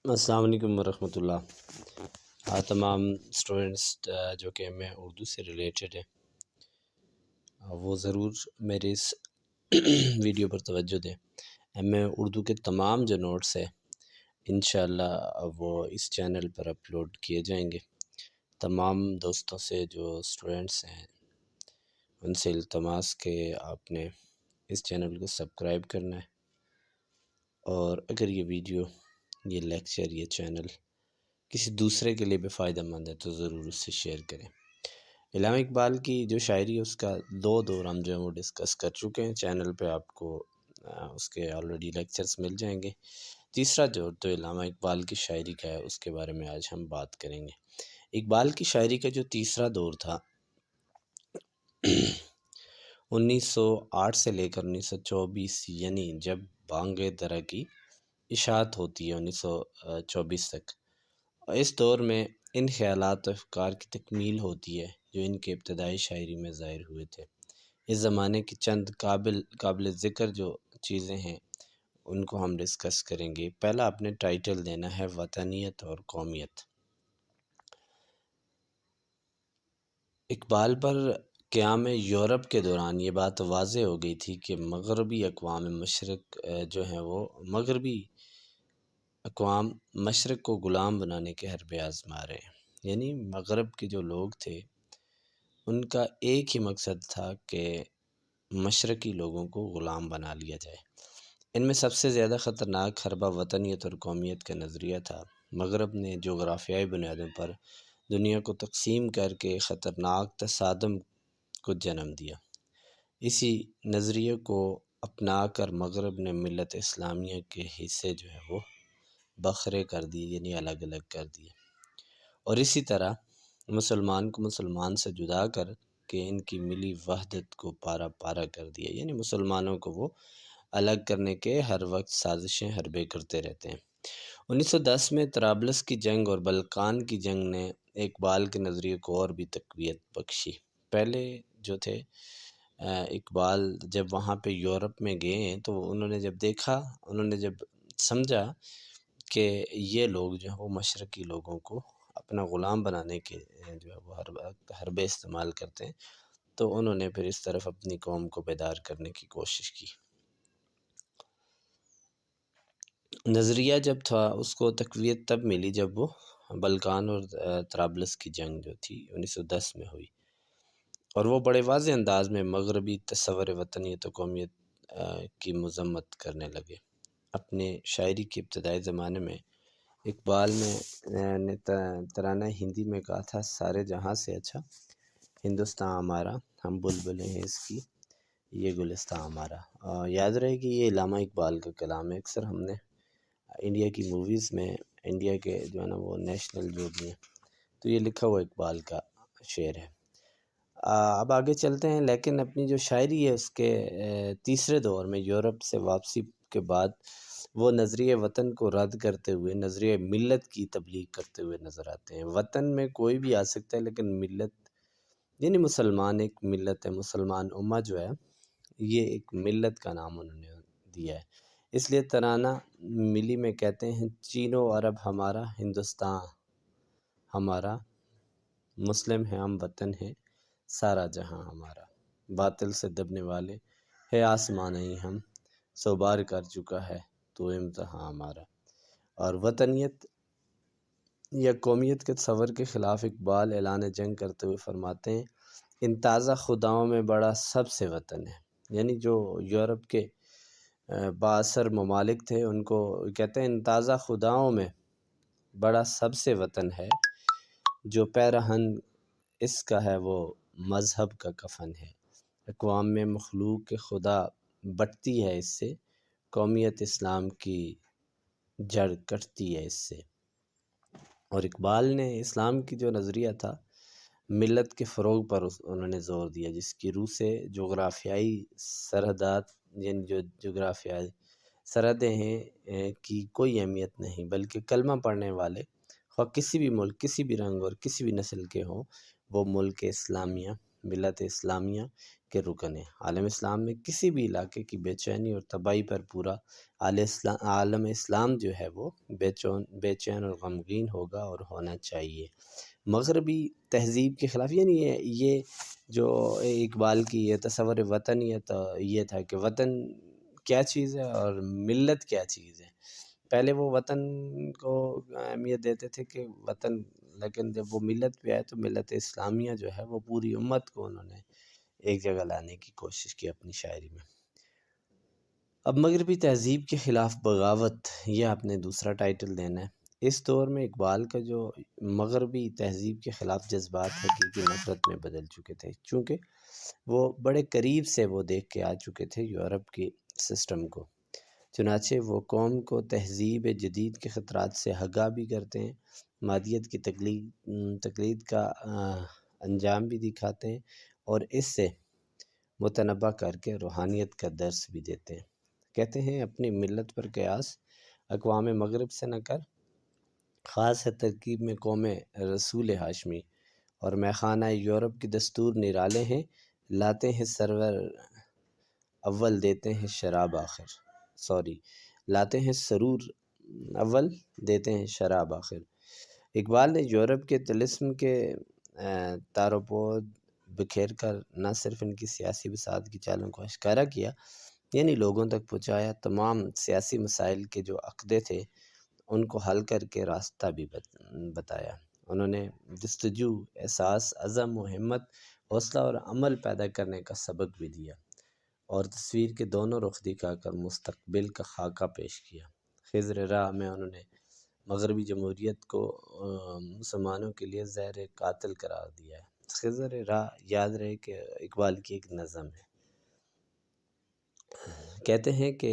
السلام علیکم ورحمۃ اللہ۔ تمام اسٹوڈنٹس جو کہ میں اردو سے ریلیٹڈ ہیں وہ ضرور میرے اس ویڈیو پر توجہ دیں۔ میں اردو کے تمام جو نوٹس ہیں انشاءاللہ وہ اس چینل پر اپلوڈ کیے جائیں گے۔ تمام دوستوں سے جو اسٹوڈنٹس ہیں ان سے التماس کہ آپ نے اس چینل کو سبسکرائب کرنا ہے، اور اگر یہ ویڈیو، یہ لیکچر، یہ چینل کسی دوسرے کے لیے بھی فائدہ مند ہے تو ضرور اس سے شیئر کریں۔ علامہ اقبال کی جو شاعری ہے اس کا دو دور ہم جو ہے وہ ڈسکس کر چکے ہیں، چینل پہ آپ کو اس کے آلریڈی لیکچرز مل جائیں گے۔ تیسرا دور تو علامہ اقبال کی شاعری کا ہے، اس کے بارے میں آج ہم بات کریں گے۔ اقبال کی شاعری کا جو تیسرا دور تھا 1908 سے لے کر 1924، یعنی جب بانگ درا کی اشاعت ہوتی ہے 1924 تک، اس دور میں ان خیالات و افکار کی تکمیل ہوتی ہے جو ان کے ابتدائی شاعری میں ظاہر ہوئے تھے۔ اس زمانے کی چند قابل ذکر جو چیزیں ہیں ان کو ہم ڈسکس کریں گے۔ پہلا آپ نے ٹائٹل دینا ہے وطنیت اور قومیت۔ اقبال پر قیام یورپ کے دوران یہ بات واضح ہو گئی تھی کہ مغربی اقوام مشرق جو ہیں وہ مغربی اقوام مشرق کو غلام بنانے کے حربے آزما رہے ہیں۔ یعنی مغرب کے جو لوگ تھے ان کا ایک ہی مقصد تھا کہ مشرقی لوگوں کو غلام بنا لیا جائے۔ ان میں سب سے زیادہ خطرناک حربہ وطنیت اور قومیت کا نظریہ تھا۔ مغرب نے جغرافیائی بنیادوں پر دنیا کو تقسیم کر کے خطرناک تصادم کو جنم دیا۔ اسی نظریے کو اپنا کر مغرب نے ملت اسلامیہ کے حصے جو ہے وہ بکھرے کر دیے، یعنی الگ الگ کر دیے، اور اسی طرح مسلمان کو مسلمان سے جدا کر کے ان کی ملی وحدت کو پارا پارا کر دیا۔ یعنی مسلمانوں کو وہ الگ کرنے کے ہر وقت سازشیں حربے کرتے رہتے ہیں۔ 1910 میں طرابلس کی جنگ اور بلقان کی جنگ نے اقبال کے نظریے کو اور بھی تقویت بخشی۔ پہلے جو تھے اقبال جب وہاں پہ یورپ میں گئے ہیں تو انہوں نے جب دیکھا، انہوں نے جب سمجھا کہ یہ لوگ جو ہیں وہ مشرقی لوگوں کو اپنا غلام بنانے کے جو ہے وہ حربے استعمال کرتے ہیں، تو انہوں نے پھر اس طرف اپنی قوم کو بیدار کرنے کی کوشش کی۔ نظریہ جب تھا اس کو تقویت تب ملی جب وہ بلقان اور طرابلس کی جنگ جو تھی 1910 میں ہوئی، اور وہ بڑے واضح انداز میں مغربی تصور وطنیت و قومیت کی مذمت کرنے لگے۔ اپنے شاعری کے ابتدائی زمانے میں اقبال نے ترانہ ہندی میں کہا تھا، سارے جہاں سے اچھا ہندوستان ہمارا، ہم بلبلیں ہیں اس کی یہ گلستان ہمارا۔ یاد رہے کہ یہ علامہ اقبال کا کلام ہے۔ اکثر ہم نے انڈیا کی موویز میں انڈیا کے جو ہے نا وہ نیشنل جو بھی ہیں تو یہ لکھا ہوا اقبال کا شعر ہے۔ اب آگے چلتے ہیں، لیکن اپنی جو شاعری ہے اس کے تیسرے دور میں یورپ سے واپسی کے بعد وہ نظریہ وطن کو رد کرتے ہوئے نظریہ ملت کی تبلیغ کرتے ہوئے نظر آتے ہیں۔ وطن میں کوئی بھی آ سکتا ہے، لیکن ملت یعنی مسلمان ایک ملت ہے، مسلمان امہ جو ہے یہ ایک ملت کا نام انہوں نے دیا ہے۔ اس لیے ترانہ ملی میں کہتے ہیں، چین و عرب ہمارا ہندوستان ہمارا، مسلم ہے ہم وطن ہے سارا جہاں ہمارا، باطل سے دبنے والے ہے آسمان نہیں ہم، سو بار کر چکا ہے تو امتحان ہمارا۔ اور وطنیت یا قومیت کے تصور کے خلاف اقبال اعلان جنگ کرتے ہوئے فرماتے ہیں، ان تازہ خداؤں میں بڑا سب سے وطن ہے۔ یعنی جو یورپ کے بااثر ممالک تھے ان کو کہتے ہیں ان تازہ خداؤں میں بڑا سب سے وطن ہے، جو پیرہن اس کا ہے وہ مذہب کا کفن ہے۔ اقوام میں مخلوق کے خدا بٹتی ہے اس سے، قومیت اسلام کی جڑ کٹتی ہے اس سے۔ اور اقبال نے اسلام کی جو نظریہ تھا ملت کے فروغ پر انہوں نے زور دیا، جس کی روح سے جغرافیائی سرحدات یعنی جو جغرافیائی سرحدیں ہیں کی کوئی اہمیت نہیں، بلکہ کلمہ پڑھنے والے خواہ کسی بھی ملک، کسی بھی رنگ اور کسی بھی نسل کے ہوں، وہ ملک اسلامیہ ملت اسلامیہ کے رکن ہیں۔ عالم اسلام میں کسی بھی علاقے کی بے چینی اور تباہی پر پورا عالم اسلام جو ہے وہ بے چین اور غمگین ہوگا اور ہونا چاہیے۔ مغربی تہذیب کے خلاف، یعنی یہ جو اقبال کی یہ تصور وطنیت یہ تھا کہ وطن کیا چیز ہے اور ملت کیا چیز ہے۔ پہلے وہ وطن کو اہمیت دیتے تھے کہ وطن، لیکن جب وہ ملت پہ آئے تو ملت اسلامیہ جو ہے وہ پوری امت کو انہوں نے ایک جگہ لانے کی کوشش کی اپنی شاعری میں۔ اب مغربی تہذیب کے خلاف بغاوت، یہ آپ نے دوسرا ٹائٹل دینا ہے۔ اس دور میں اقبال کا جو مغربی تہذیب کے خلاف جذبات حقیقی نفرت میں بدل چکے تھے، چونکہ وہ بڑے قریب سے وہ دیکھ کے آ چکے تھے یورپ کے سسٹم کو۔ چنانچہ وہ قوم کو تہذیب جدید کے خطرات سے آگاہ بھی کرتے ہیں، مادیت کی تقلید کا انجام بھی دکھاتے ہیں، اور اس سے متنبع کر کے روحانیت کا درس بھی دیتے ہیں۔ کہتے ہیں اپنی ملت پر قیاس اقوام مغرب سے نہ کر، خاص ہے ترکیب میں قوم رسول ہاشمی، اور میخانہ یورپ کی دستور نرالے ہیں، لاتے ہیں سرور اول دیتے ہیں شراب آخر، لاتے ہیں سرور اول دیتے ہیں شراب آخر۔ اقبال نے یورپ کے طلسم کے تار و پود بکھیر کر نہ صرف ان کی سیاسی بساط کی چالوں کو اشکارا کیا، یعنی لوگوں تک پہنچایا، تمام سیاسی مسائل کے جو عقدے تھے ان کو حل کر کے راستہ بھی بتایا۔ انہوں نے جستجو، احساس، عزم و ہمت، حوصلہ اور عمل پیدا کرنے کا سبق بھی دیا، اور تصویر کے دونوں رخ دکھا کر مستقبل کا خاکہ پیش کیا۔ خضر راہ میں انہوں نے مغربی جمہوریت کو مسلمانوں کے لیے زہر قاتل قرار دیا ہے۔ خضر راہ یاد رہے کہ اقبال کی ایک نظم ہے۔ کہتے ہیں کہ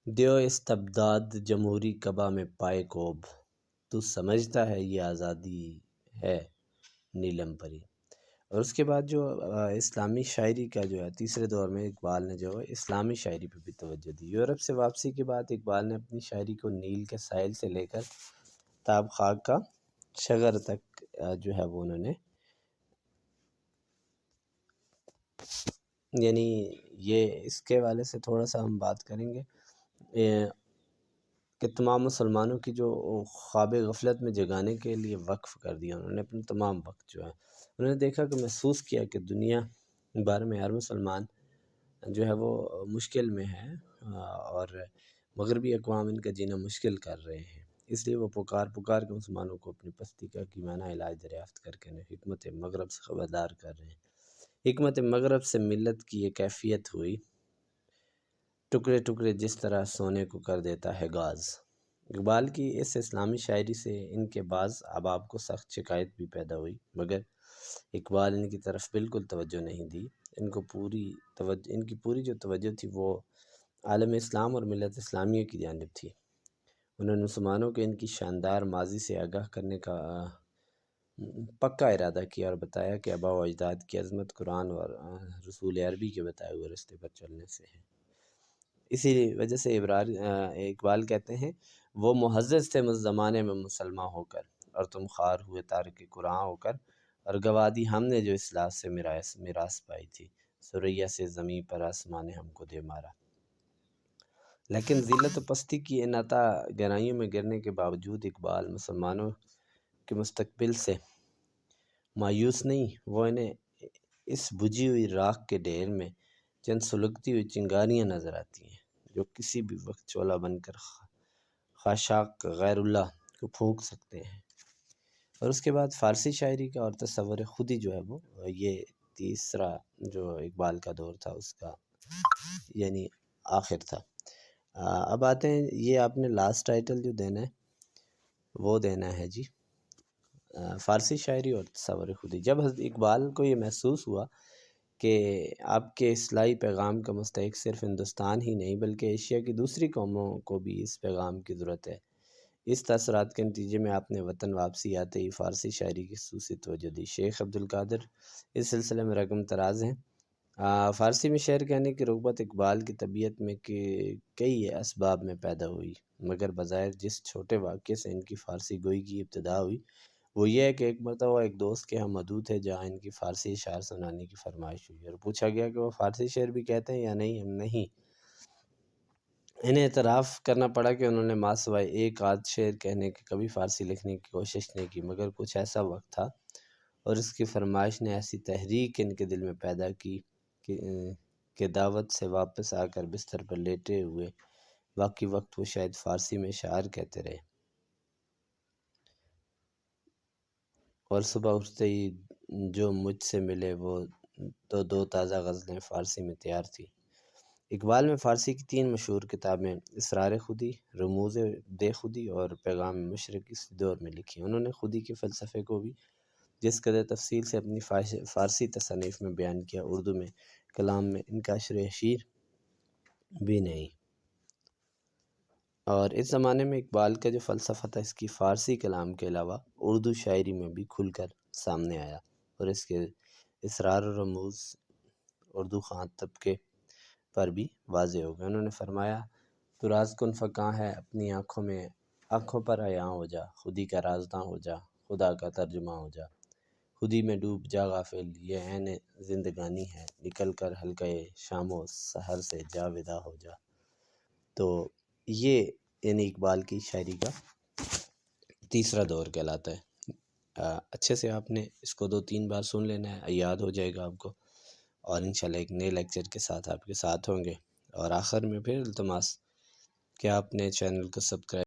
دیو استبداد جمہوری کعبہ میں پائے کوب، تو سمجھتا ہے یہ آزادی ہے نیلم پری۔ اور اس کے بعد جو اسلامی شاعری کا جو ہے تیسرے دور میں اقبال نے جو ہے اسلامی شاعری پہ بھی توجہ دی۔ یورپ سے واپسی کے بعد اقبال نے اپنی شاعری کو نیل کے ساحل سے لے کر تاب خاک کا شغر تک جو ہے وہ انہوں نے، یعنی یہ اس کے حوالے سے تھوڑا سا ہم بات کریں گے کہ تمام مسلمانوں کی جو خواب غفلت میں جگانے کے لیے وقف کر دیا انہوں نے اپنے تمام وقت جو ہے۔ انہوں نے دیکھا کہ محسوس کیا کہ دنیا بھر میں ہر مسلمان جو ہے وہ مشکل میں ہے، اور مغربی اقوام ان کا جینا مشکل کر رہے ہیں، اس لیے وہ پکار کے مسلمانوں کو اپنی پستی کا کیمانہ علاج دریافت کر کے انہیں حکمت مغرب سے خبردار کر رہے ہیں۔ حکمت مغرب سے ملت کی یہ کیفیت ہوئی، ٹکڑے ٹکڑے جس طرح سونے کو کر دیتا ہے گاز۔ اقبال کی اس اسلامی شاعری سے ان کے بعض احباب کو سخت شکایت بھی پیدا ہوئی، مگر اقبال ان کی طرف بالکل توجہ نہیں دی۔ ان کی پوری جو توجہ تھی وہ عالم اسلام اور ملت اسلامیہ کی جانب تھی۔ انہوں نے مسلمانوں کو ان کی شاندار ماضی سے آگاہ کرنے کا پکا ارادہ کیا، اور بتایا کہ آباء و اجداد کی عظمت قرآن اور رسول عربی کے بتائے ہوئے راستے پر چلنے سے ہے۔ اسی وجہ سے اقبال کہتے ہیں وہ معزز تھے مس زمانے میں مسلمان ہو کر، اور تم خوار ہوئے تارک قرآن ہو کر، اور گوا دی ہم نے جو اصلاح سے میراث پائی تھی، سریا سے زمیں پر آسمان نے ہم کو دے مارا۔ لیکن ذلت و پستی کی ان عطا گہرائیوں میں گرنے کے باوجود اقبال مسلمانوں کے مستقبل سے مایوس نہیں۔ وہ انہیں اس بجھی ہوئی راکھ کے ڈھیر میں چند سلگتی ہوئی چنگاریاں نظر آتی ہیں جو کسی بھی وقت شعلہ بن کر خاشاک غیر اللہ کو پھونک سکتے ہیں۔ اور اس کے بعد فارسی شاعری کا اور تصور خودی جو ہے وہ یہ تیسرا جو اقبال کا دور تھا اس کا یعنی آخر تھا۔ اب آتے ہیں، یہ آپ نے لاسٹ ٹائٹل جو دینا ہے وہ دینا ہے جی فارسی شاعری اور تصور خودی۔ جب حضرت اقبال کو یہ محسوس ہوا کہ آپ کے اصلاحی پیغام کا مستحق صرف ہندوستان ہی نہیں بلکہ ایشیا کی دوسری قوموں کو بھی اس پیغام کی ضرورت ہے، اس تاثرات کے نتیجے میں آپ نے وطن واپسی آتے ہی فارسی شاعری کی خصوصی توجہ دی۔ شیخ عبدالقادر اس سلسلے میں رقم تراز ہیں۔ فارسی میں شعر کہنے کی رغبت اقبال کی طبیعت میں کئی اسباب میں پیدا ہوئی، مگر بظاہر جس چھوٹے واقعے سے ان کی فارسی گوئی کی ابتدا ہوئی وہ یہ ہے کہ ایک مرتبہ ایک دوست کے ہاں مدعو تھے جہاں ان کی فارسی اشعار سنانے کی فرمائش ہوئی اور پوچھا گیا کہ وہ فارسی شعر بھی کہتے ہیں یا نہیں. ہم نہیں. انہیں اعتراف کرنا پڑا کہ انہوں نے ماں سوائے ایک آدھ شعر کہنے کے کبھی فارسی لکھنے کی کوشش نہیں کی، مگر کچھ ایسا وقت تھا اور اس کی فرمائش نے ایسی تحریک ان کے دل میں پیدا کی کہ دعوت سے واپس آ کر بستر پر لیٹے ہوئے باقی وقت وہ شاید فارسی میں اشعار کہتے رہے، اور صبح اٹھتے ہی جو مجھ سے ملے وہ تو دو تازہ غزلیں فارسی میں تیار تھی. اقبال میں فارسی کی 3 مشہور کتابیں اسرار خودی، رموز بے خودی اور پیغام مشرق اس دور میں لکھی. انہوں نے خودی کے فلسفے کو بھی جس قدر تفصیل سے اپنی فارسی تصانیف میں بیان کیا، اردو میں کلام میں ان کا عشر اشیر بھی نہیں. اور اس زمانے میں اقبال کا جو فلسفہ تھا اس کی فارسی کلام کے علاوہ اردو شاعری میں بھی کھل کر سامنے آیا، اور اس کے اسرار و رموز اردو خواں طبقے پر بھی واضح ہو گئے. انہوں نے فرمایا تو راز کن فکاں ہے اپنی آنکھوں پر عیاں ہو جا، خودی کا رازداں ہو جا، خدا کا ترجمہ ہو جا، خودی میں ڈوب جا غافل، یہ عین زندگانی ہے، نکل کر حلقہ شام و سحر سے جا ودا ہو جا. تو یہ یعنی اقبال کی شاعری کا تیسرا دور کہلاتا ہے. اچھے سے آپ نے اس کو 2-3 بار سن لینا ہے، یاد ہو جائے گا آپ کو، اور انشاءاللہ ایک نئے لیکچر کے ساتھ آپ کے ساتھ ہوں گے. اور آخر میں پھر التماس کہ آپ نے چینل کو سبسکرائب